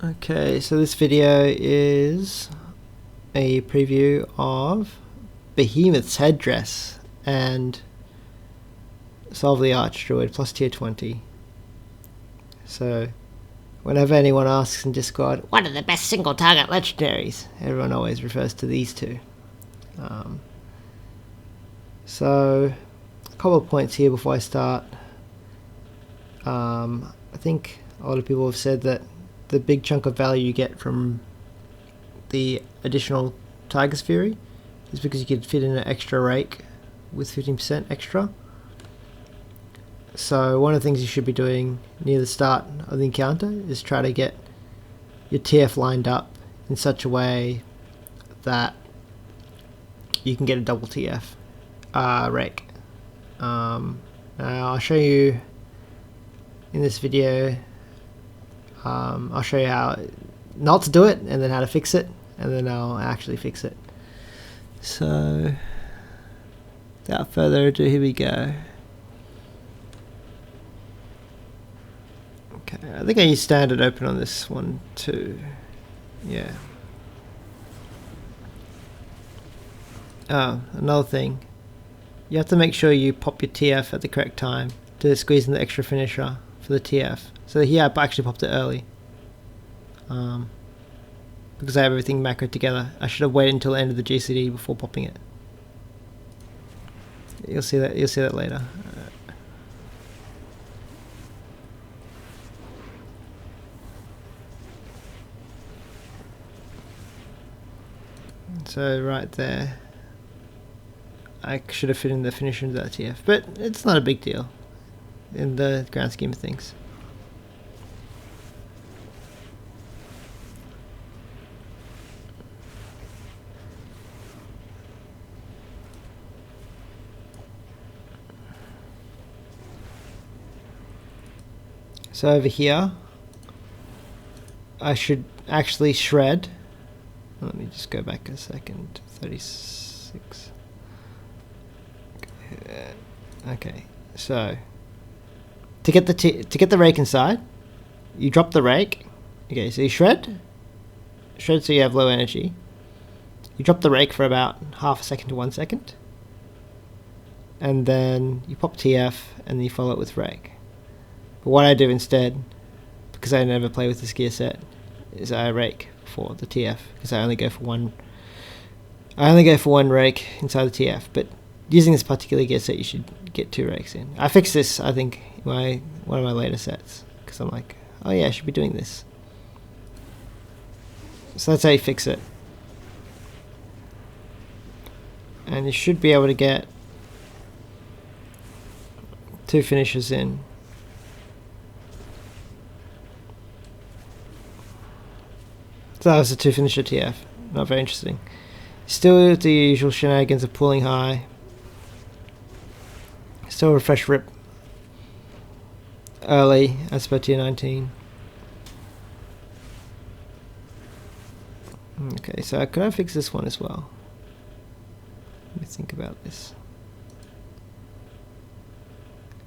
Okay, so this video is a preview of Behemoth's headdress and Solve the Archdruid plus tier 20. So, whenever anyone asks in Discord, what are the best single target legendaries? Everyone always refers to these two. So, a couple of points here before I start. I think a lot of people have said that the big chunk of value you get from the additional Tiger's Fury is because you could fit in an extra rake with 15% extra. So one of the things you should be doing near the start of the encounter is try to get your TF lined up in such a way that you can get a double TF rake. Now I'll show you in this video. I'll show you how not to do it and then how to fix it, and then I'll actually fix it. So without further ado, here we go. Okay, I think I use standard open on this one too. Yeah. Another thing, you have to make sure you pop your TF at the correct time to squeeze in the extra finisher for the TF. So here I actually popped it early, because I have everything macroed together. I should have waited until the end of the GCD before popping it. You'll see that. You'll see that later. So right there, I should have fit in the finisher into that TF, but it's not a big deal in the grand scheme of things. So over here, I should actually shred. Let me just go back a second. 36. Okay. So to get the rake inside, you drop the rake. Okay. So you shred so you have low energy. You drop the rake for about half a second to 1 second, and then you pop TF and then you follow it with rake. But what I do instead, because I never play with this gear set, is I rake for the TF, because I only go for one rake inside the TF. But using this particular gear set, you should get 2 rakes in. I fixed this, I think, in one of my later sets, because I'm like, oh yeah, I should be doing this. So that's how you fix it. And you should be able to get 2 finishers in. So that was a 2 finisher TF. Not very interesting. Still the usual shenanigans of pulling high. Still refresh rip early as per tier 19. Okay, so could I fix this one as well? Let me think about this.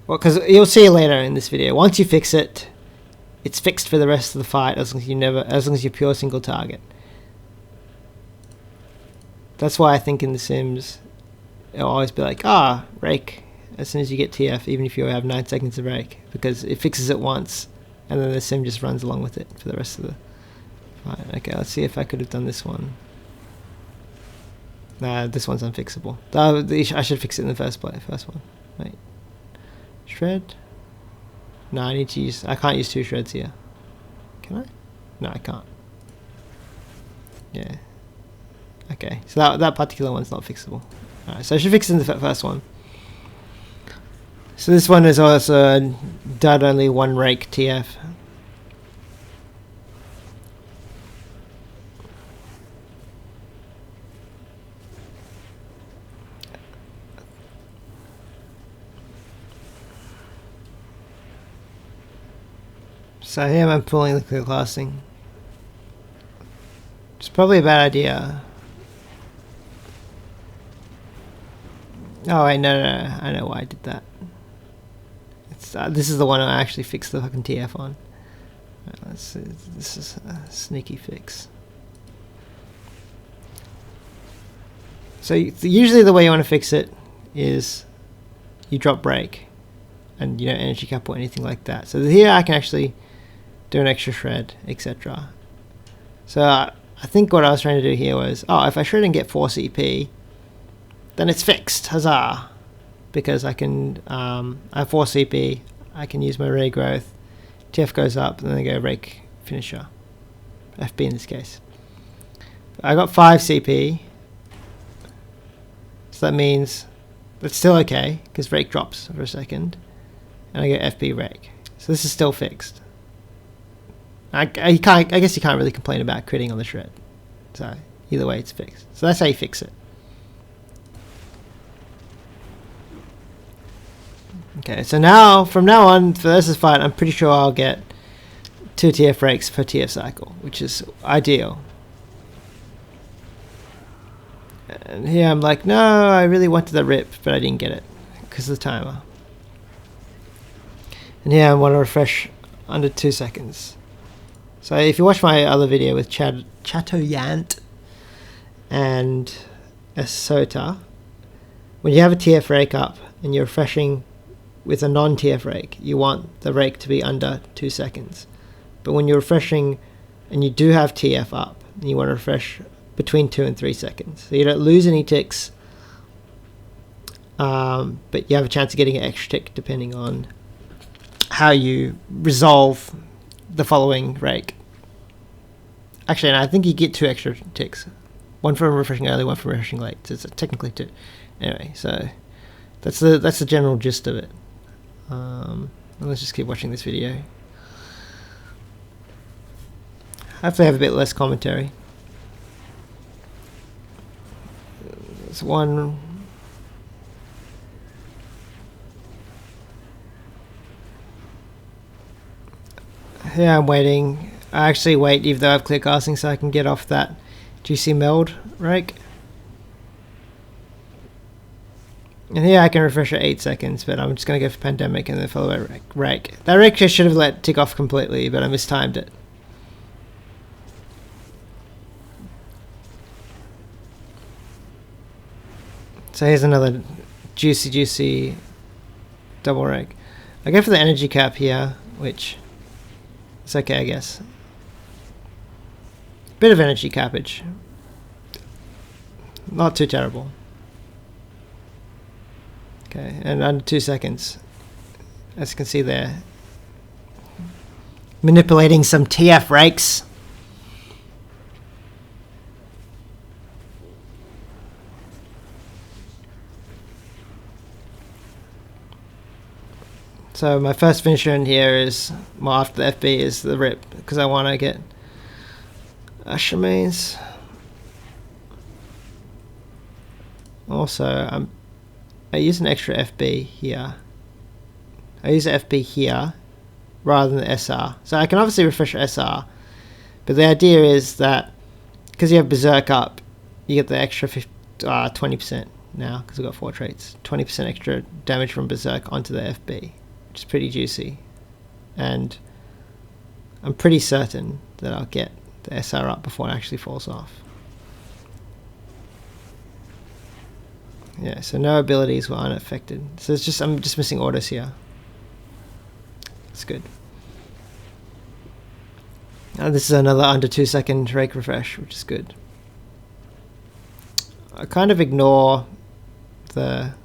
Well, because you'll see later in this video, once you fix it, it's fixed for the rest of the fight as long as you're pure single target. That's why I think in The Sims, it'll always be like, rake as soon as you get TF, even if you have 9 seconds of rake, because it fixes it once, and then the sim just runs along with it for the rest of the fight. Okay, let's see if I could have done this one. Nah, this one's unfixable. I should fix it in the first one. Wait. Shred? No, I can't use 2 shreds here. Can I? No, I can't. Yeah. Okay, so that particular one's not fixable. Alright, so I should fix it in the first one. So this one is also done only 1 rake TF. So here I'm pulling the clear classing. It's probably a bad idea. Oh wait, no, I know why I did that. This is the one I actually fixed the fucking TF on. Let's see. This is a sneaky fix. So usually the way you want to fix it is you drop break and you don't energy cap or anything like that. So here I can actually do an extra shred, etc. So I think what I was trying to do here was, if I shred and get 4 CP, then it's fixed, huzzah! Because I can, I have 4 CP, I can use my ray growth, TF goes up, and then I go rake finisher, FB in this case. I got 5 CP, so that means that's still okay, because rake drops for a second, and I get FB rake. So this is still fixed. I guess you can't really complain about critting on the shred. So either way, it's fixed. So that's how you fix it. Okay, so now from now on for this fight, I'm pretty sure I'll get 2 TF rakes per TF cycle, which is ideal. And here I'm like, no, I really wanted the rip, but I didn't get it because of the timer. And here I want to refresh under 2 seconds. So if you watch my other video with Chatoyant and SotA, when you have a TF rake up and you're refreshing with a non-TF rake, you want the rake to be under 2 seconds. But when you're refreshing and you do have TF up, you want to refresh between 2 and 3 seconds. So you don't lose any ticks, but you have a chance of getting an extra tick depending on how you resolve the following rake. Actually, I think you get 2 extra ticks. One for refreshing early, one for refreshing late. So it's technically 2. Anyway, so that's the general gist of it. Let's just keep watching this video. Hopefully I have a bit less commentary. There's one. Yeah, I'm waiting. I actually wait even though I have clear casting so I can get off that juicy meld rake. And here I can refresh at 8 seconds, but I'm just going to go for Pandemic and then follow by rake. That rake I should have let tick off completely, but I mistimed it. So here's another juicy double rake. I go for the energy cap here, which is okay, I guess. Bit of energy cappage. Not too terrible. Okay, and under 2 seconds, as you can see there, manipulating some TF rakes. So my first finisher in here is, well, after the FB is the rip, because I want to get Usher mains. Also, I use an extra FB here. I use the FB here rather than the SR. So I can obviously refresh SR, but the idea is that because you have Berserk up, you get the extra 20% now, because I've got 4 traits. 20% extra damage from Berserk onto the FB, which is pretty juicy. And I'm pretty certain that I'll get the SR up before it actually falls off. Yeah, so no abilities were unaffected. So it's just, I'm just missing orders here. That's good. This is another under 2 second rake refresh, which is good. I kind of ignore the...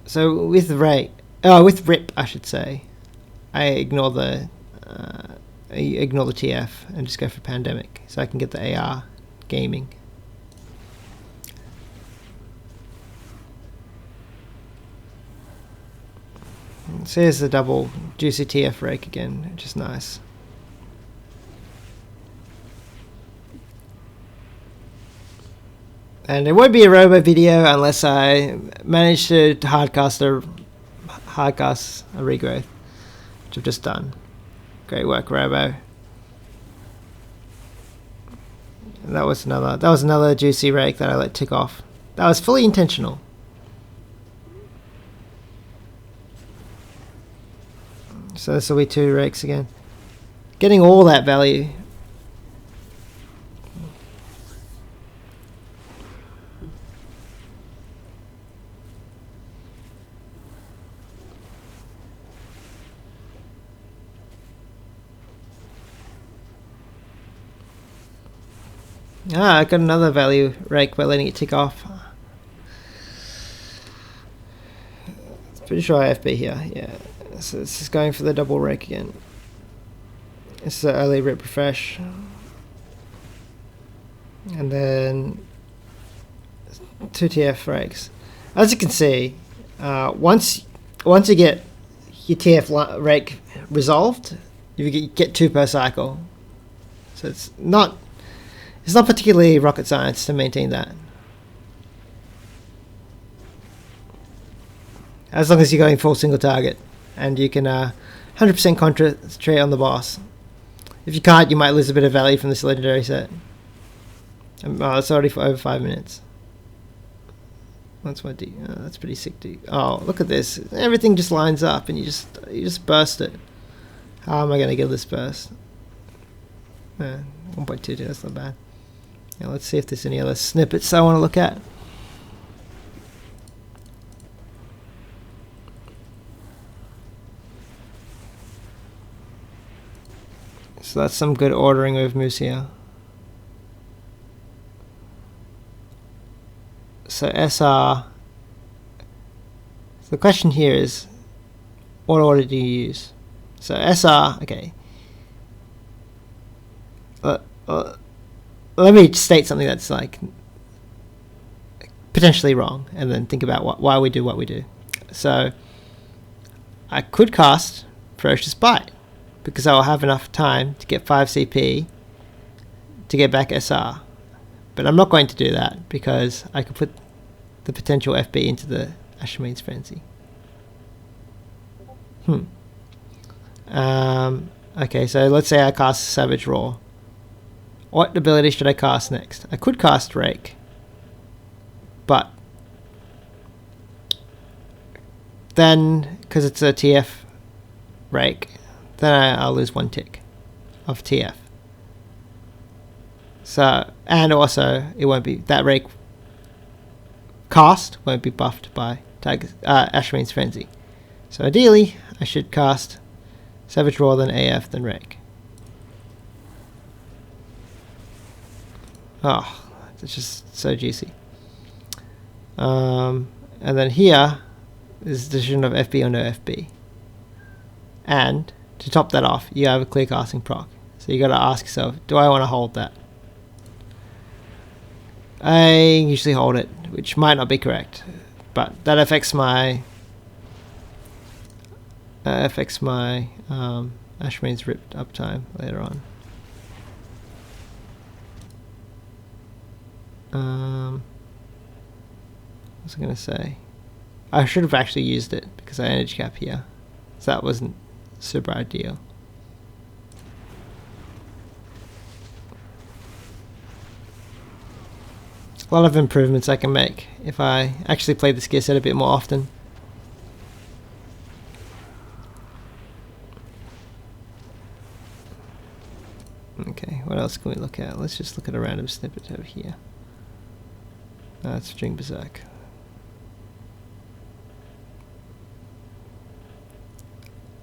So with rake, with rip, I should say, I ignore the TF and just go for Pandemic, so I can get the AR gaming. So here's the double juicy TF rake again, which is nice. And it won't be a robo video unless I manage to hardcast a regrowth, which I've just done. Great work, robo. And that was another juicy rake that I let tick off. That was fully intentional. So this will be 2 rakes again. Getting all that value. Ah, I got another value rake by letting it tick off. Pretty sure I FB here, yeah. So this is going for the double rake again. This is an early rip refresh. And then 2 TF rakes. As you can see, once you get your TF rake resolved, you get 2 per cycle. So it's not particularly rocket science to maintain that. As long as you're going full single target and you can 100% concentrate on the boss. If you can't, you might lose a bit of value from this legendary set. It's already for over 5 minutes. That's my D. Oh, that's pretty sick, dude. Oh, look at this. Everything just lines up and you just burst it. How am I going to get this burst? 1.22, that's not bad. Yeah, let's see if there's any other snippets I want to look at. So that's some good ordering of moves here. So SR. So the question here is, what order do you use? So SR, okay. Let me state something that's like potentially wrong, and then think about why we do what we do. So I could cast Ferocious Bite, because I will have enough time to get 5 CP to get back SR. But I'm not going to do that, because I could put the potential FB into the Ashmane's Frenzy. Okay, so let's say I cast Savage Roar. What ability should I cast next? I could cast Rake, but then, because it's a TF Rake, then I'll lose 1 tick of TF. So, and also it won't be, that Rake cast won't be buffed by Ashmane's Frenzy. So ideally I should cast Savage Roar, then AF, then Rake. Oh, it's just so juicy. And then here is the decision of FB or no FB. And to top that off, you have a clear casting proc. So you got to ask yourself, do I want to hold that? I usually hold it, which might not be correct, but that affects my Ashmane's ripped uptime later on. What was I going to say? I should have actually used it because I energy cap here, so that wasn't super ideal. A lot of improvements I can make if I actually play this gear set a bit more often. Okay, what else can we look at? Let's just look at a random snippet over here. That's String Berserk.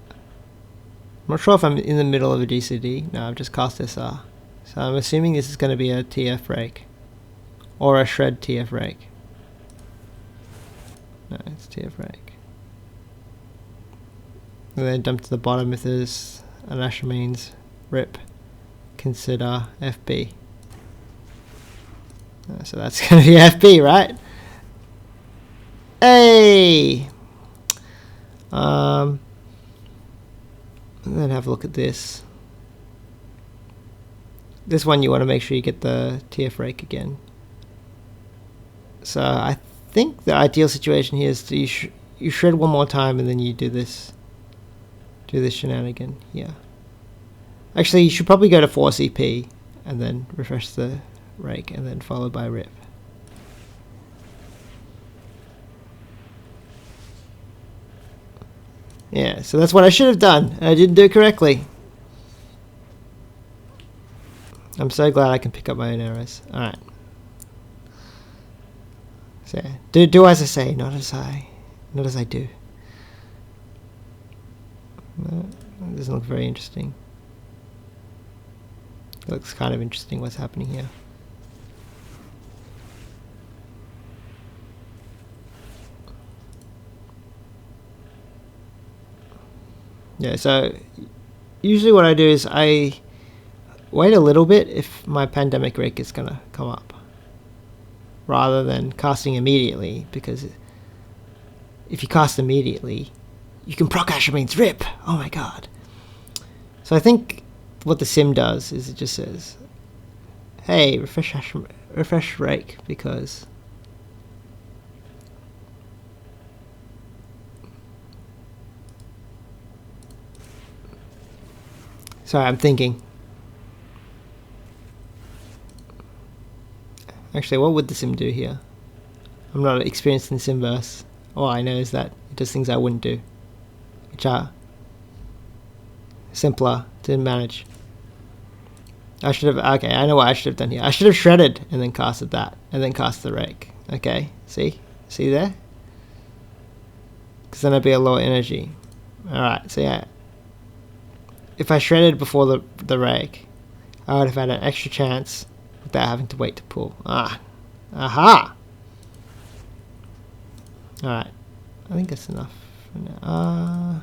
I'm not sure if I'm in the middle of a DCD. No, I've just cast SR. So I'm assuming this is going to be a TF rake. Or a shred TF rake. No, it's TF rake. And then dump to the bottom if there's an Ashmane's rip. Consider FB. So that's going to be FB, right? Hey! And then have a look at this. This one you want to make sure you get the TF rake again. So I think the ideal situation here is to you shred one more time and then you do this shenanigan here. Actually, you should probably go to 4 CP and then refresh the rake and then followed by rip. Yeah, so that's what I should have done. I didn't do it correctly. I'm so glad I can pick up my own errors. Alright. So do as I say, not as I do. No, it doesn't look very interesting. It looks kind of interesting what's happening here. Yeah, so usually what I do is I wait a little bit if my pandemic rake is gonna come up, rather than casting immediately, because if you cast immediately, you can proc Asher Means Rip! Oh my god. So I think what the sim does is it just says, hey, refresh rake, because sorry, I'm thinking. Actually, what would the sim do here? I'm not experienced in Simverse. All I know is that it does things I wouldn't do, which are simpler to manage. I should have, okay, I know what I should have done here. I should have shredded and then casted that, and then cast the rake. Okay, see there? Because then I'd be a lower energy. Alright, so yeah. If I shredded before the rake, I would have had an extra chance without having to wait to pull. Aha! Alright, I think that's enough for now.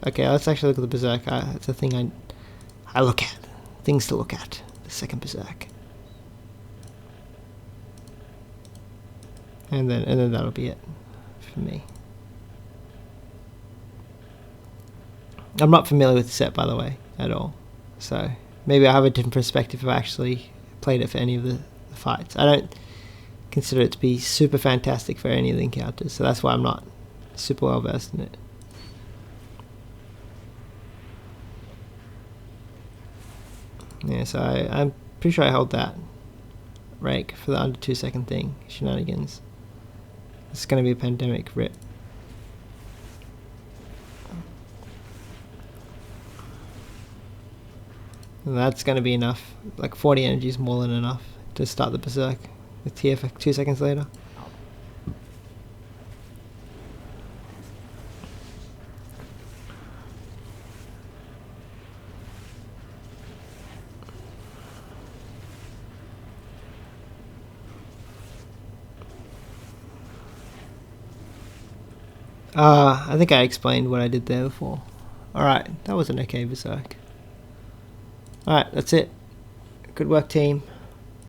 Okay, let's actually look at the Berserk. It's a thing I look at. Things to look at. The second Berserk. And then that'll be it for me. I'm not familiar with the set, by the way, at all. So maybe I have a different perspective if I actually played it for any of the fights. I don't consider it to be super fantastic for any of the encounters, so that's why I'm not super well versed in it. Yeah, so I'm pretty sure I held that rake for the under 2 second thing. Shenanigans. It's going to be a pandemic rip. And that's going to be enough. Like 40 energy is more than enough to start the Berserk with TF 2 seconds later. I think I explained what I did there before. Alright, that was an okay Berserk. Alright, that's it. Good work, team.